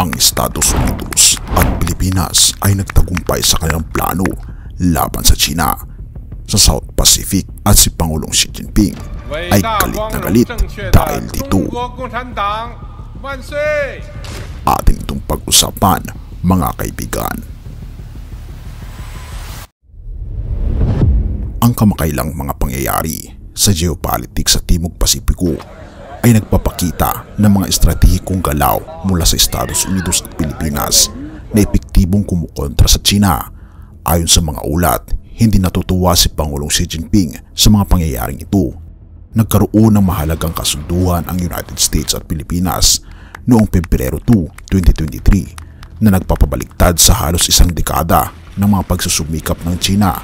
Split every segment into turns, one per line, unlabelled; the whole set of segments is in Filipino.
Ang Estados Unidos at Pilipinas ay nagtagumpay sa kanilang plano laban sa China sa South Pacific at si Pangulong Xi Jinping ay galit na galit dahil dito. Atin itong pag-usapan, mga kaibigan. Ang kamakailang mga pangyayari sa geopolitics sa Timog Pasipiko ay nagpapakita ng mga estratehikong galaw mula sa Estados Unidos at Pilipinas na epektibong kumukontra sa China. Ayon sa mga ulat, hindi natutuwa si Pangulong Xi Jinping sa mga pangyayaring ito. Nagkaroon ng mahalagang kasunduan ang United States at Pilipinas noong Pebrero 2, 2023 na nagpapabaliktad sa halos isang dekada ng mga pagsusumikap ng China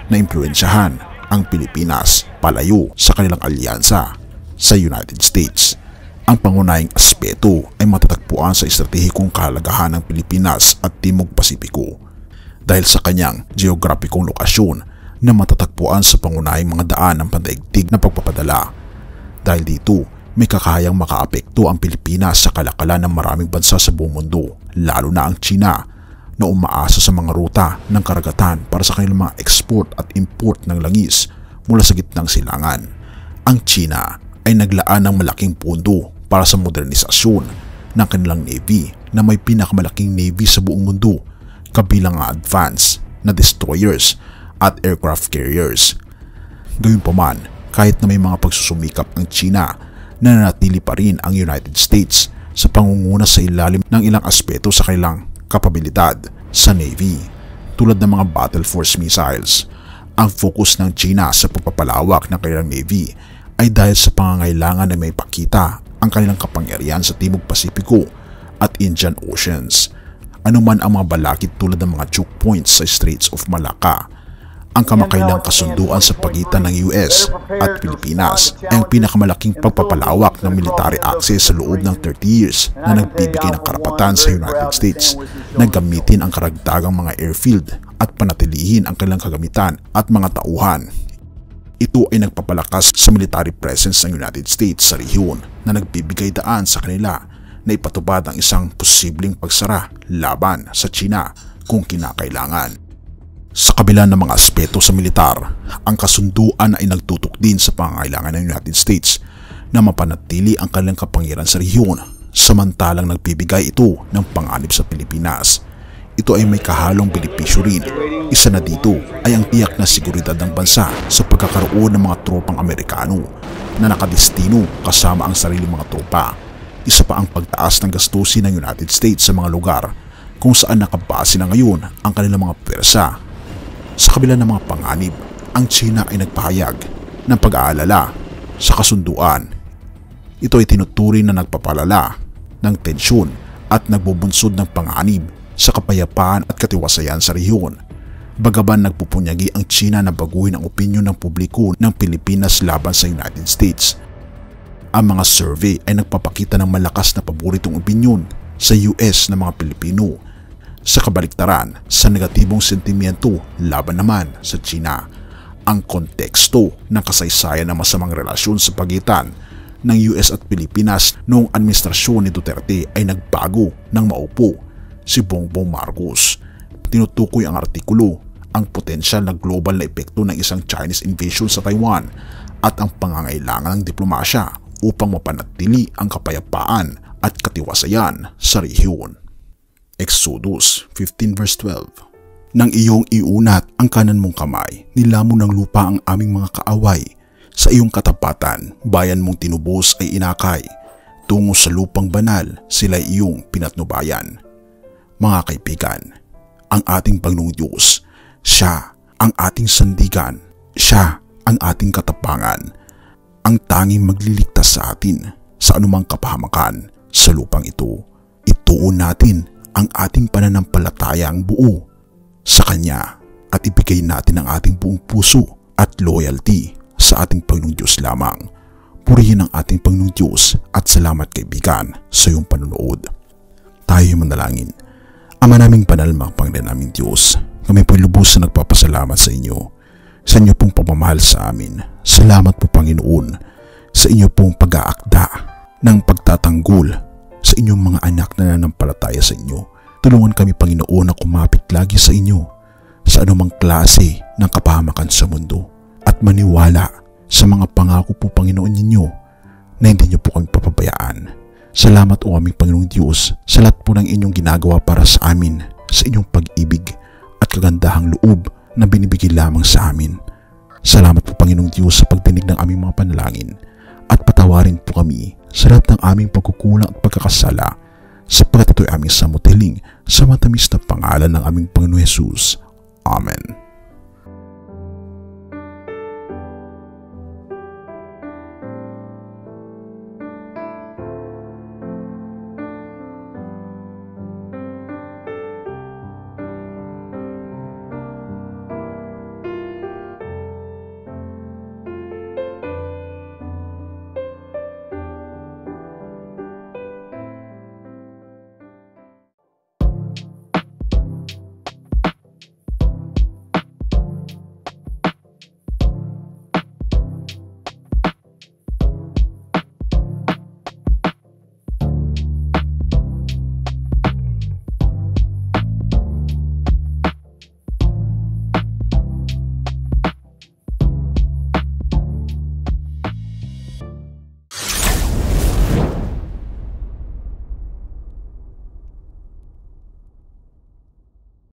na impluwensyahan ang Pilipinas palayo sa kanilang alyansa sa United States. Ang pangunahing aspeto ay matatagpuan sa estratehikong kahalagahan ng Pilipinas at Timog Pasipiko dahil sa kanyang geograpikong lokasyon na matatagpuan sa pangunahing mga daan ng pandaigdig na pagpapadala. Dahil dito, may kakayang makaapekto ang Pilipinas sa kalakalan ng maraming bansa sa buong mundo, lalo na ang China na umaasa sa mga ruta ng karagatan para sa kanilang mga export at import ng langis mula sa gitnang silangan. Ang China ay naglaan ng malaking pondo para sa modernisasyon ng kanilang navy na may pinakamalaking navy sa buong mundo, kabilang ang advanced na destroyers at aircraft carriers. Gayunpaman, kahit na may mga pagsusumikap ng China, nananatili pa rin ang United States sa pangunguna sa ilalim ng ilang aspeto sa kanilang kapabilidad sa Navy, tulad ng mga battle force missiles. Ang focus ng China sa pagpapalawak ng kanilang Navy ay dahil sa pangangailangan na may pakita ang kanilang kapangyarihan sa Timog Pasipiko at Indian Oceans. Anuman ang mga balakid tulad ng mga choke points sa Straits of Malacca, ang kamakailang kasunduan sa pagitan ng US at Pilipinas ay ang pinakamalaking pagpapalawak ng military access sa loob ng 30 years na nagbibigay ng karapatan sa United States na gamitin ang karagdagang mga airfield at panatilihin ang kanilang kagamitan at mga tauhan. Ito ay nagpapalakas sa military presence ng United States sa rehiyon na nagbibigay daan sa kanila na ipatupad ang isang posibleng pagsara laban sa China kung kinakailangan. Sa kabila ng mga aspeto sa militar, ang kasunduan ay nagtutok din sa pangangailangan ng United States na mapanatili ang kanilang kapangyarihan sa rehiyon, samantalang nagbibigay ito ng panganib sa Pilipinas. Ito ay may kahalong benepisyo rin. Isa na dito ay ang tiyak na seguridad ng bansa sa pagkakaroon ng mga tropang Amerikano na nakadestino kasama ang sariling mga tropa. Isa pa ang pagtaas ng gastusin ng United States sa mga lugar kung saan nakabase na ngayon ang kanilang mga pwersa. Sa kabila ng mga panganib, ang China ay nagpahayag ng pag-aalala sa kasunduan. Ito ay tinuturing na nagpapalala ng tensyon at nagbubunsod ng panganib sa kapayapaan at katiwasayan sa rehiyon. Bagaman nagpupunyagi ang China na baguhin ang opinyon ng publiko ng Pilipinas laban sa United States. Ang mga survey ay nagpapakita ng malakas na paboritong opinyon sa US ng mga Pilipino, sa kabaliktaran sa negatibong sentimiento laban naman sa China. Ang konteksto ng kasaysayan ng masamang relasyon sa pagitan ng US at Pilipinas noong administrasyon ni Duterte ay nagbago nang maupo si Bongbong Marcos. Tinutukoy ang artikulo ang potensyal na global na epekto ng isang Chinese invasion sa Taiwan at ang pangangailangan ng diplomasya upang mapanatili ang kapayapaan at katiwasayan sa rehiyon. Exodus 15 verse 12. Nang iyong iunat ang kanan mong kamay, nilamon ng lupa ang aming mga kaaway. Sa iyong katapatan, bayan mong tinubos ay inakay. Tungo sa lupang banal, sila iyong pinatnubayan. Mga kaibigan, ang ating Panginoong Diyos, Siya ang ating sandigan, Siya ang ating katapangan, ang tanging magliligtas sa atin sa anumang kapahamakan sa lupang ito. Ituon natin ang ating pananampalatayang buo sa Kanya at ibigay natin ang ating buong puso at loyalty sa ating Panginoong Diyos lamang. Purihin ang ating Panginoong Diyos at salamat kaibigan sa iyong panonood. Tayo manalangin. Ama naming banal, mga Panginoon naming Diyos, kami po'y lubos na nagpapasalamat sa inyo, sa inyo pong pagmamahal sa amin. Salamat po Panginoon sa inyo pong pag-aakda ng pagtatanggol sa inyong mga anak na nanampalataya sa inyo. Tulungan kami, Panginoon, na kumapit lagi sa inyo sa anumang klase ng kapahamakan sa mundo at maniwala sa mga pangako po, Panginoon ninyo, na hindi niyo po kami papabayaan. Salamat o aming Panginoong Diyos sa lahat po ng inyong ginagawa para sa amin, sa inyong pag-ibig at kagandahang loob na binibigay lamang sa amin. Salamat po, Panginoong Diyos, sa pagdinig ng aming mga panalangin at patawarin po kami sa lahat ng aming pagkukulang at pagkakasala, sapagkat ito'y aming samutiling sa matamis na pangalan ng aming Panginoong Hesus. Amen.